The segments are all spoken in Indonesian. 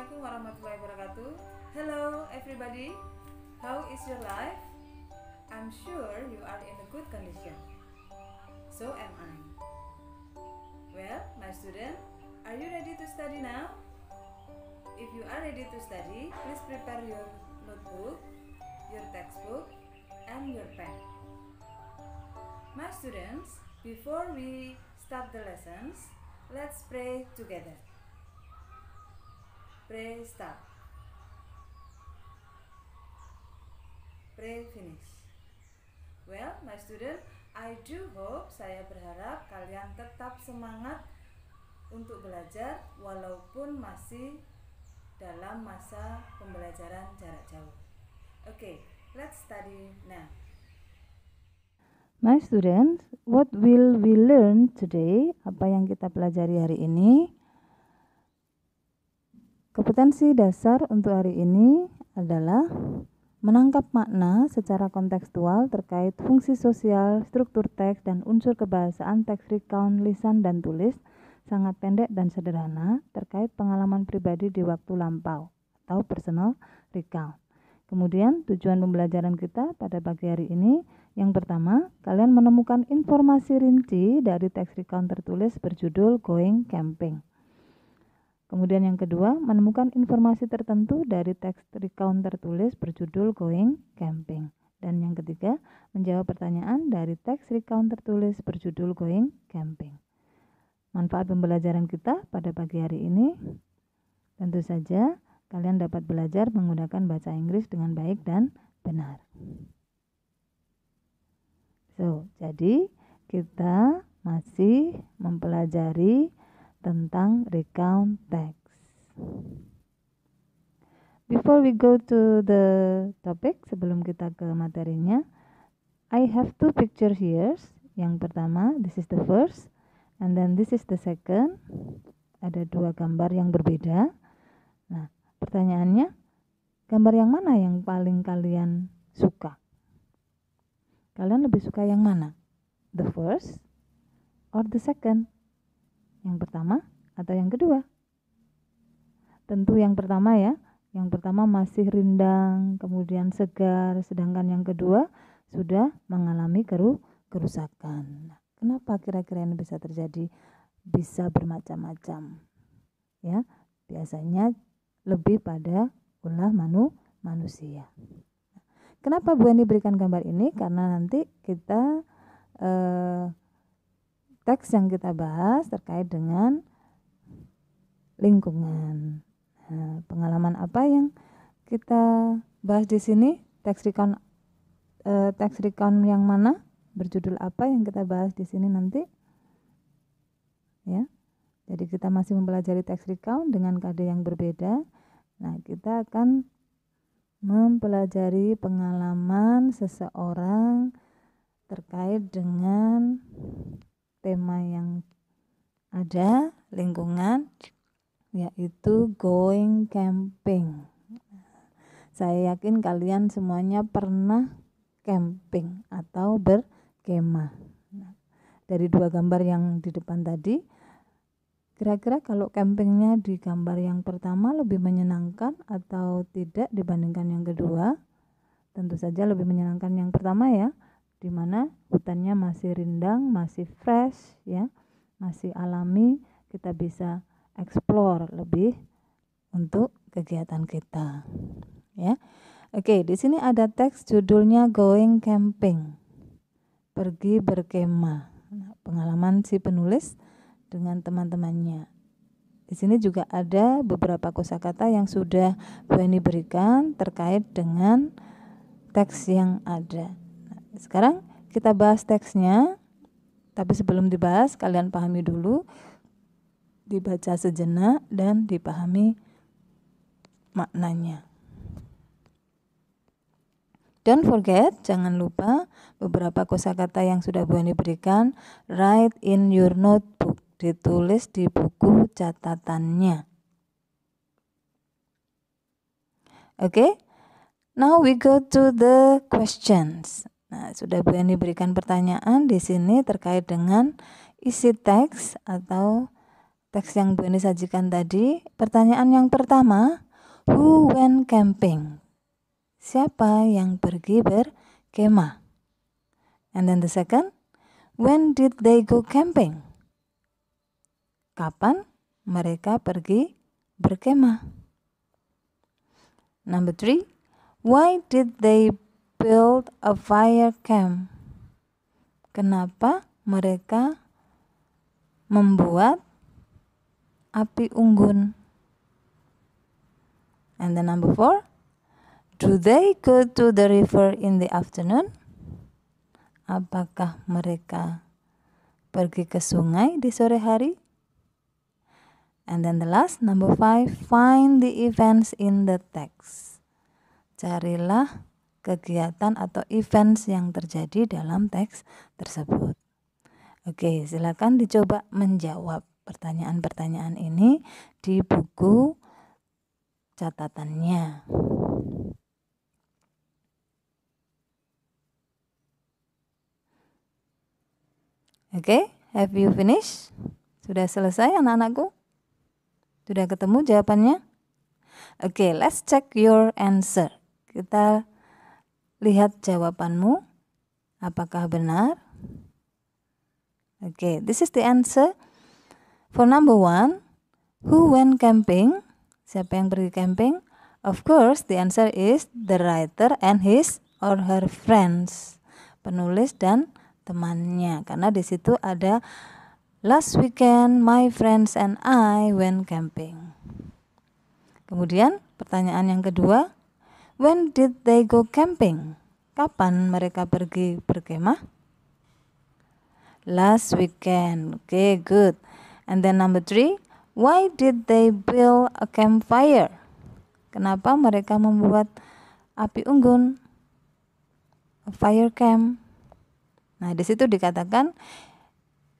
Assalamualaikum warahmatullahi wabarakatuh. Hello everybody, how is your life? I'm sure you are in a good condition. So am I. Well, my student, are you ready to study now? If you are ready to study, please prepare your notebook, your textbook, and your pen. My students, before we start the lessons, let's pray together. Pray start. Pray finish. Well, my student, I do hope, saya berharap kalian tetap semangat untuk belajar walaupun masih dalam masa pembelajaran jarak jauh. Okay, let's study now. My students, what will we learn today? Apa yang kita pelajari hari ini? Kompetensi dasar untuk hari ini adalah menangkap makna secara kontekstual terkait fungsi sosial, struktur teks, dan unsur kebahasaan teks recount, lisan, dan tulis, sangat pendek dan sederhana terkait pengalaman pribadi di waktu lampau atau personal recount. Kemudian tujuan pembelajaran kita pada pagi hari ini, yang pertama, kalian menemukan informasi rinci dari teks recount tertulis berjudul Going Camping. Kemudian yang kedua, menemukan informasi tertentu dari teks recount tertulis berjudul Going Camping. Dan yang ketiga, menjawab pertanyaan dari teks recount tertulis berjudul Going Camping. Manfaat pembelajaran kita pada pagi hari ini, tentu saja kalian dapat belajar menggunakan bahasa Inggris dengan baik dan benar. Jadi kita masih mempelajari tentang recount text. Before we go to the topic, sebelum kita ke materinya, I have two picture here. Yang pertama, this is the first, and then this is the second. Ada dua gambar yang berbeda. Nah, pertanyaannya, gambar yang mana yang paling kalian suka? Kalian lebih suka yang mana? The first or the second? Yang pertama atau yang kedua? Tentu yang pertama ya. Yang pertama masih rindang, kemudian segar, sedangkan yang kedua sudah mengalami kerusakan. Kenapa kira-kira ini bisa terjadi? Bisa bermacam-macam. Ya, biasanya lebih pada ulah manusia. Kenapa Bu Eni berikan gambar ini? Karena nanti kita teks yang kita bahas terkait dengan lingkungan. Nah, pengalaman apa yang kita bahas di sini? Teks recount yang mana? Berjudul apa yang kita bahas di sini nanti? Ya. Jadi kita masih mempelajari teks recount dengan kode yang berbeda. Nah, kita akan mempelajari pengalaman seseorang terkait dengan tema yang ada, lingkungan, yaitu going camping. Saya yakin kalian semuanya pernah camping atau berkemah. Dari dua gambar yang di depan tadi, kira-kira kalau campingnya di gambar yang pertama lebih menyenangkan atau tidak dibandingkan yang kedua? Tentu saja lebih menyenangkan yang pertama ya, di mana hutannya masih rindang, masih fresh ya, masih alami, kita bisa explore lebih untuk kegiatan kita. Ya. Oke, di sini ada teks judulnya Going Camping. Pergi berkemah. Nah, pengalaman si penulis dengan teman-temannya. Di sini juga ada beberapa kosakata yang sudah Bu Eni berikan terkait dengan teks yang ada. Nah, sekarang kita bahas teksnya, tapi sebelum dibahas kalian pahami dulu, dibaca sejenak dan dipahami maknanya. Don't forget, jangan lupa beberapa kosakata yang sudah Bu Eni berikan, write in your notebook, ditulis di buku catatannya. Okay, now we go to the questions. Nah, sudah Bu Eni berikan pertanyaan di sini terkait dengan isi teks atau teks yang Bu Eni sajikan tadi. Pertanyaan yang pertama, who went camping? Siapa yang pergi berkemah? And then the second, when did they go camping? Kapan mereka pergi berkemah? Number 3, why did they build a fire camp? Kenapa mereka membuat api unggun? And then number 4, do they go to the river in the afternoon? Apakah mereka pergi ke sungai di sore hari? And then the last, number 5, find the events in the text. Carilah kegiatan atau events yang terjadi dalam teks tersebut. Oke, silakan dicoba menjawab pertanyaan-pertanyaan ini di buku catatannya. Oke, have you finished? Sudah selesai anak-anakku? Sudah ketemu jawabannya? Oke, let's check your answer. Kita lihat jawabanmu. Apakah benar? Oke, this is the answer. For number 1, who went camping? Siapa yang pergi camping? Of course, the answer is the writer and his or her friends. Penulis dan temannya. Karena di situ ada last weekend my friends and I went camping. Kemudian pertanyaan yang kedua, when did they go camping? Kapan mereka pergi berkemah? Last weekend. Okay, good. And then number 3, why did they build a campfire? Kenapa mereka membuat api unggun? A fire camp. Nah, di situ dikatakan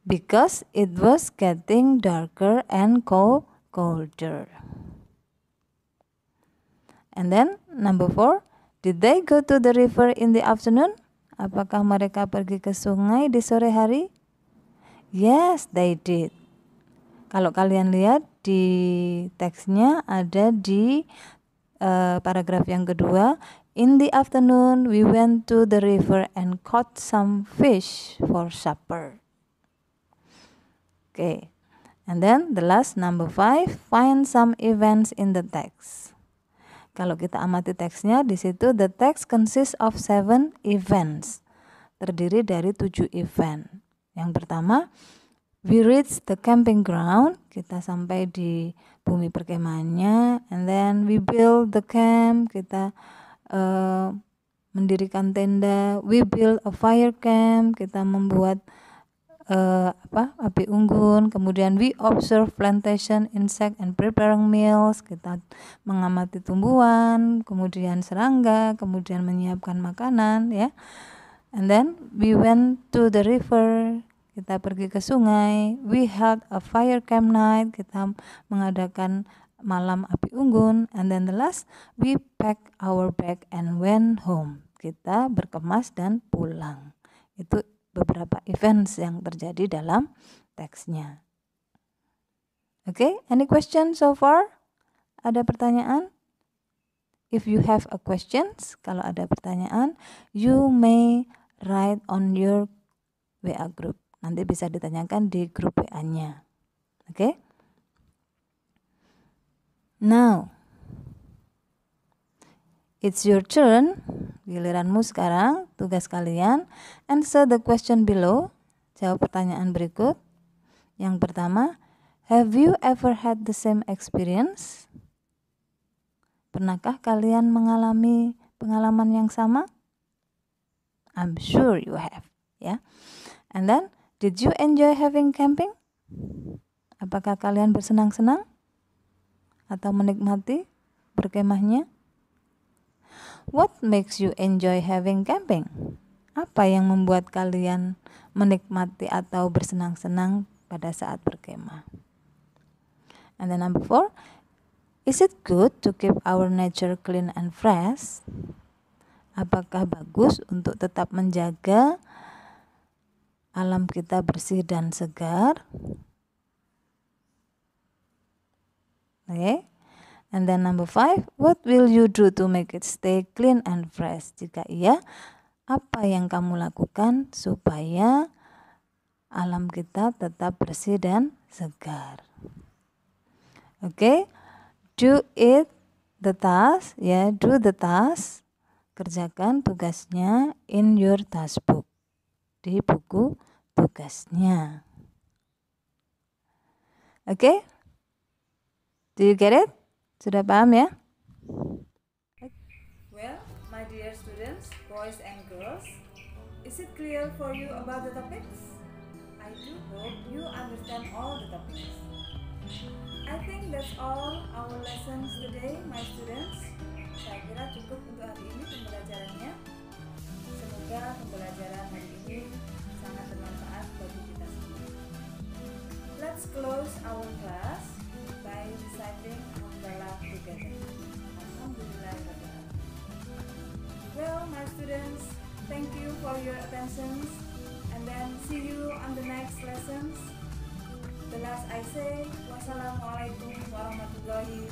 because it was getting darker and colder. And then number 4, did they go to the river in the afternoon? Apakah mereka pergi ke sungai di sore hari? Yes, they did. Kalau kalian lihat di teksnya ada di paragraf yang kedua, in the afternoon we went to the river and caught some fish for supper. Okay, and then the last number 5, find some events in the text. Kalau kita amati teksnya, di situ the text consists of 7 events. Terdiri dari 7 event. Yang pertama, we reached the camping ground. Kita sampai di bumi perkemahannya. And then we build the camp. Kita mendirikan tenda. We build a fire camp. Kita membuat api unggun. Kemudian we observe plantation, insect and preparing meals. Kita mengamati tumbuhan, kemudian serangga, kemudian menyiapkan makanan, ya. And then we went to the river. Kita pergi ke sungai. We held a fire camp night. Kita mengadakan malam api unggun. And then the last, we packed our bag and went home. Kita berkemas dan pulang. Itu beberapa events yang terjadi dalam teksnya. Okay, any question so far? Ada pertanyaan? If you have a questions, kalau ada pertanyaan, you may write on your WA group. Nanti bisa ditanyakan di grup WA-nya. Okay? Now, it's your turn. Giliranmu sekarang. Tugas kalian, answer the question below. Jawab pertanyaan berikut. Yang pertama, have you ever had the same experience? Pernahkah kalian mengalami pengalaman yang sama? I'm sure you have, ya. And then, did you enjoy having camping? Apakah kalian bersenang-senang atau menikmati berkemahnya? What makes you enjoy having camping? Apa yang membuat kalian menikmati atau bersenang-senang pada saat berkemah? And then number 4, is it good to keep our nature clean and fresh? Apakah bagus untuk tetap menjaga alam kita bersih dan segar? Okay. And then number 5, what will you do to make it stay clean and fresh? Jika iya, apa yang kamu lakukan supaya alam kita tetap bersih dan segar? Okay. Do the task, ya, do the task. Kerjakan tugasnya in your task book. Di buku tugasnya. Okay? Do you get it? Sudah paham ya? Well, my dear students, boys and girls, is it clear for you about the topics? I do hope you understand all the topics. I think that's all our lessons today, my students. Saya kira cukup untuk hari ini pembelajarannya. Semoga pembelajaran hari ini sangat bermanfaat bagi kita semua. Let's close our class by reciting Alhamdulillah together. Alhamdulillah. Well, my students, thank you for your attention, and then see you on the next lessons. The last I say, wassalamualaikum warahmatullahi